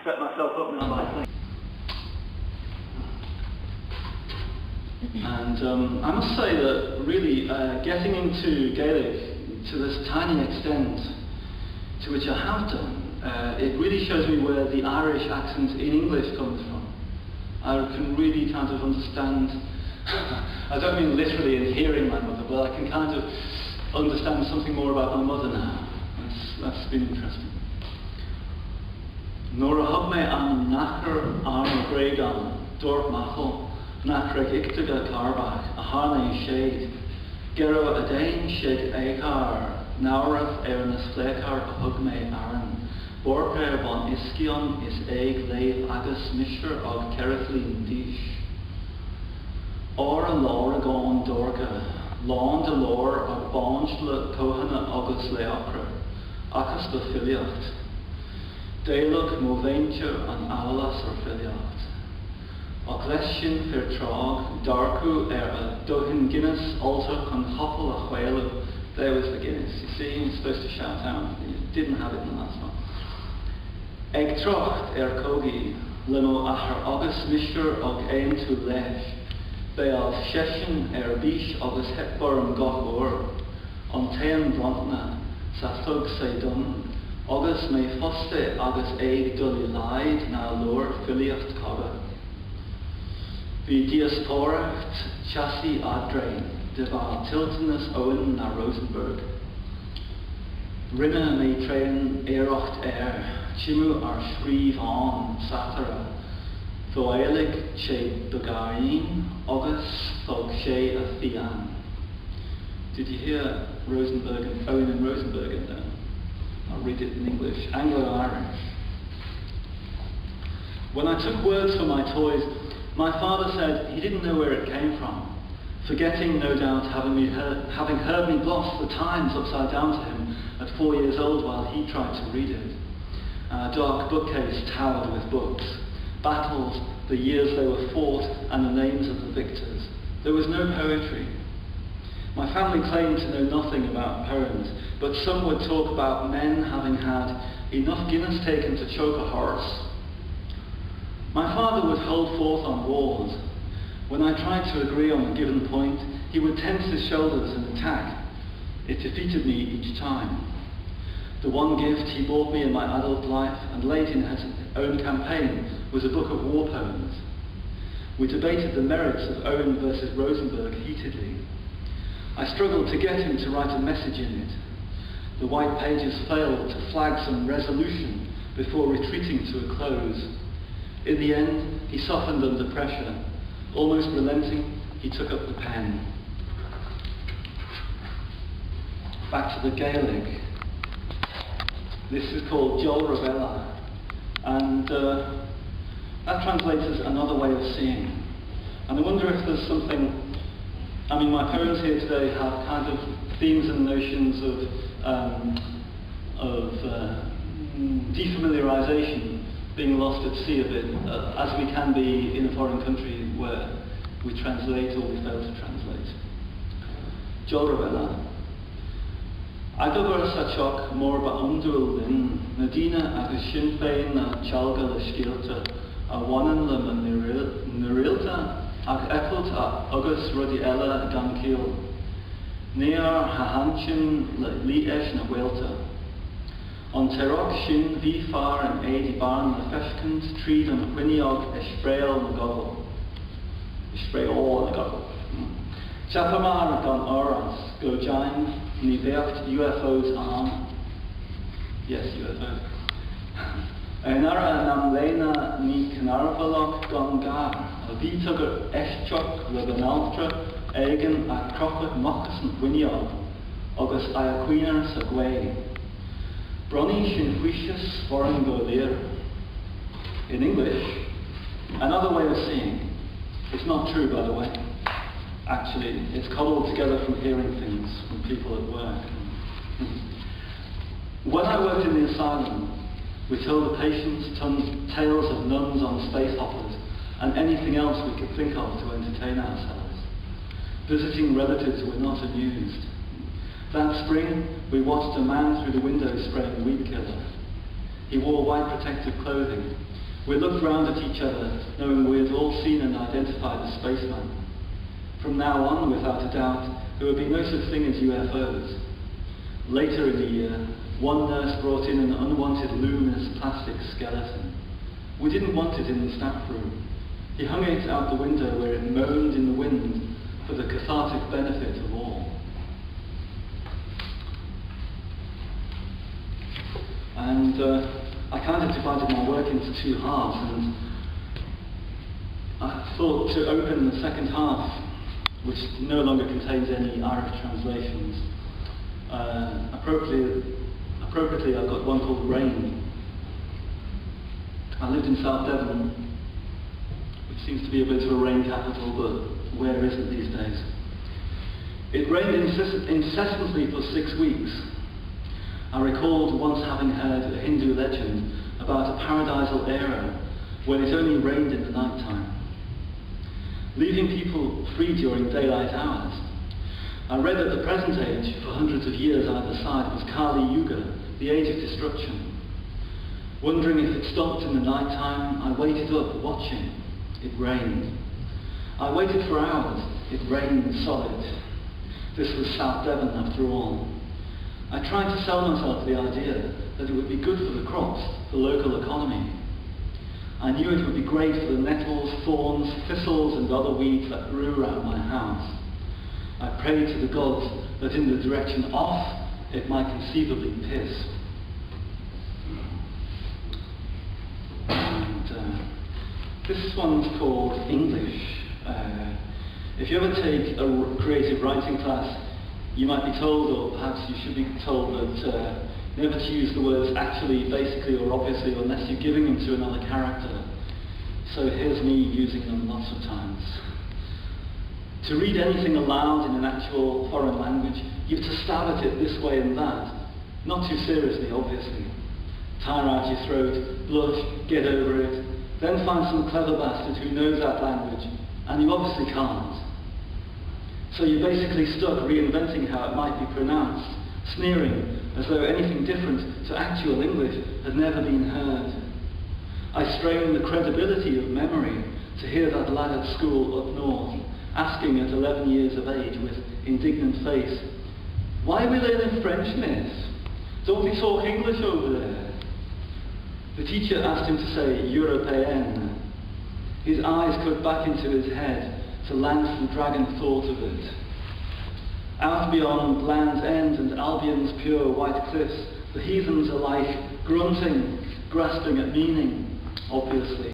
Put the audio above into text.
set myself up now by saying. And I must say that really getting into Gaeilge to this tiny extent to which I have done, it really shows me where the Irish accent in English comes from. I can really kind of understand, I don't mean literally in hearing my mother, but I can kind of understand something more about my mother now. That's been interesting. Nor a hug me an nachar arm gregan, dort machel, nachreg ictiga carbach, a harney shade, gero a dain shed ekar, naurath Eireannach flekar a hug me aran, borper bon iskion is eig leiv agus misher og kerathlin dish. Or Laura gone dorga, lawn de lore og bonjle kohana agus leopra, agus befiliocht. Deilug mo veintje an aulas or filiocht. Og leshin vertrag, darku a dohin Guinness alter con hoppel a whale. There was the Guinness. You see, you're supposed to shout out. You didn't have it in the last one. Eg trocht kogi, limo achar agus misher og ein to lesh. Beal sheshin bish agus hepborm gochor, on tean blantna, sa thug se dun, agus me foste agus eig dully lied na lor filiocht cogga. Vi diasporacht chassis adrein, de va tiltinus Owen na Rosenberg. Rinne me train erocht chimu ar shriv on satara, Gaeilge che begain, agus thog she a fian. Did you hear Rosenberg and Owen and Rosenberg in there? I'll read it in English. Anglo-Irish. When I took words for my toys, my father said he didn't know where it came from, forgetting, no doubt, having heard me gloss the Times upside down to him at 4 years old while he tried to read it. A dark bookcase towered with books. Battles, the years they were fought, and the names of the victors. There was no poetry. My family claimed to know nothing about poems, but some would talk about men having had enough Guinness taken to choke a horse. My father would hold forth on wars. When I tried to agree on a given point, he would tense his shoulders and attack. It defeated me each time. The one gift he bought me in my adult life, and late in his own campaign, was a book of war poems. We debated the merits of Owen versus Rosenberg heatedly. I struggled to get him to write a message in it. The white pages failed to flag some resolution before retreating to a close. In the end, he softened under pressure. Almost relenting, he took up the pen. Back to the Gaeilge. This is called Jol Ravella, and that translates as another way of seeing. And I wonder if there's something, I mean, my poems here today have kind of themes and notions of defamiliarization, being lost at sea a bit, as we can be in a foreign country where we translate or we fail to translate. Jol Ravella. Agabar sachok mor ba'undul din, Nadina agus Sinn Féin na chalga le scialta, a wanan le narilta, ag epult agus rudi ella gan kiel. Near hahanchin le li esh na welta. On terok shin vi far an eidi barn le feshkent, trid an quiniog espreil na gogol. Espreil na gogol. Chapamar gan orans, go jain, ni vecht UFOs on. Yes, UFOs. Einara nam lena ni knarvalok gan gar, a vitugur eschok le benaltra, eigen a crochet mochus and winiog, agus iaquina sa gwei. Broni shin huishus foreign golir. In English, another way of seeing. It's not true, by the way. Actually, it's cobbled together from hearing things from people at work. When I worked in the asylum, we told the patients tales of nuns on space hoppers and anything else we could think of to entertain ourselves. Visiting relatives were not amused. That spring, we watched a man through the window spraying weed killer. He wore white protective clothing. We looked round at each other, knowing we had all seen and identified the spaceman. From now on, without a doubt, there would be no such thing as UFOs. Later in the year, one nurse brought in an unwanted luminous plastic skeleton. We didn't want it in the staff room. He hung it out the window where it moaned in the wind for the cathartic benefit of all. And I kind of divided my work into two halves, and I thought to open the second half, which no longer contains any Irish translations. Appropriately, I've got one called Rain. I lived in South Devon, which seems to be a bit of a rain capital, but where is it these days? It rained incessantly for 6 weeks. I recalled once having heard a Hindu legend about a paradisal era when it only rained in the night time, leaving people free during daylight hours. I read that the present age, for hundreds of years either side, was Kali Yuga, the age of destruction. Wondering if it stopped in the night time, I waited up, watching. It rained. I waited for hours. It rained solid. This was South Devon after all. I tried to sell myself the idea that it would be good for the crops, the local economy. I knew it would be great for the nettles, thorns, thistles and other weeds that grew around my house. I prayed to the gods that in the direction off it might conceivably piss. And this one's called English. If you ever take a creative writing class, you might be told, or perhaps you should be told, that never to use the words actually, basically or obviously unless you're giving them to another character. So here's me using them lots of times. To read anything aloud in an actual foreign language, you have to stab at it this way and that. Not too seriously, obviously. Tire out your throat, blush, get over it, then find some clever bastard who knows that language, and you obviously can't. So you're basically stuck reinventing how it might be pronounced, sneering as though anything different to actual English had never been heard. I strain the credibility of memory to hear that lad at school up north, asking at 11 years of age with indignant face, "Why are we learning French, miss? Don't we talk English over there?" The teacher asked him to say Européenne. His eyes cut back into his head to lance the dragon thought of it. Out beyond Land's End and Albion's pure white cliffs, the heathens are like grunting, grasping at meaning, obviously.